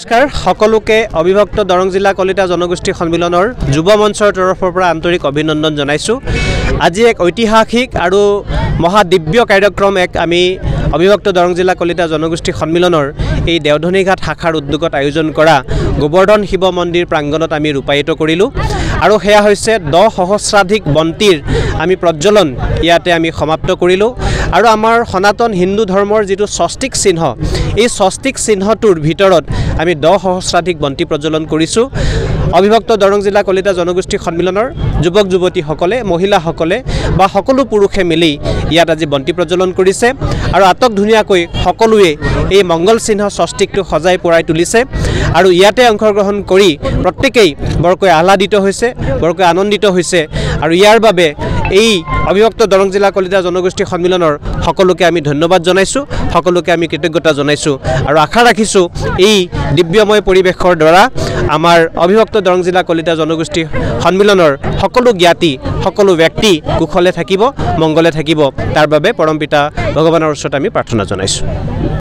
নমস্কাৰ সকলোকে অবিভক্ত দৰং জিলা কলিতা জনগোষ্ঠী সন্মিলনৰ যুৱ মঞ্চৰ তৰফৰ পৰা আন্তৰিক অভিনন্দন জনাইছো। আজি এক ঐতিহাসিক আৰু মহাদিব্য কাৰ্যক্ৰম আমি অবিভক্ত দৰং জিলা কলিতা জনগোষ্ঠী সন্মিলনৰ এই দেওধনীঘাট শাখাৰ উদ্যোগত আয়োজন কৰা গোবৰ্ধন শিৱ মন্দিৰ প্ৰাংগণত আমি ৰূপায়িত কৰিলোঁ আৰু সেয়া হৈছে 10 সহস্ৰাধিক বন্তিৰ আমি প্ৰজ্বলন ইয়াতে আমি সমাপ্ত কৰিলোঁ আৰু আমাৰ সনাতন হিন্দু ধৰ্মৰ যিটো স্বস্তিক চিহ্ন এই স্বস্তিক চিহ্নটোৰ ভিতৰত আমি 10 সহস্ৰাধিক বন্তি প্ৰজ্বলন কৰিছোঁ। অবিভক্ত দৰং জিলা কলিতা জনগোষ্ঠী সন্মিলনৰ যুৱক যুৱতীসকলে মহিলাসকলে বা সকলো পুৰুষে মিলি ইয়াত আজি বন্তি প্ৰজ্বলন কৰিছে আৰু আটক ধুনীয়াকৈ সকলোৱে এই মংগল চিহ্ন স্বস্তিকটো সজাই পৰাই তুলিছে আৰু ইয়াতে অংশগ্ৰহণ কৰি প্ৰত্যেকেই বৰকৈ আহ্লাদিত হৈছে, বৰকৈ আনন্দিত হৈছে আৰু ইয়াৰ বাবে এই অবিভক্ত দৰং জিলা কলিতা জনগোষ্ঠী সন্মিলনৰ সকলোকে আমি ধন্যবাদ জনাইছোঁ, সকলোকে আমি কৃতজ্ঞতা জনাইছোঁ আৰু আশা ৰাখিছোঁ এই দিব্যময় পৰিৱেশৰ দ্বাৰা আমাৰ অবিভক্ত দৰং জিলা কলিতা জনগোষ্ঠী সন্মিলনৰ সকলো জ্ঞাতি সকলো ব্যক্তি কুশলে থাকিব, মংগলে থাকিব, তাৰ বাবে পৰমপিতা ভগৱানৰ ওচৰত আমি প্ৰাৰ্থনা জনাইছোঁ।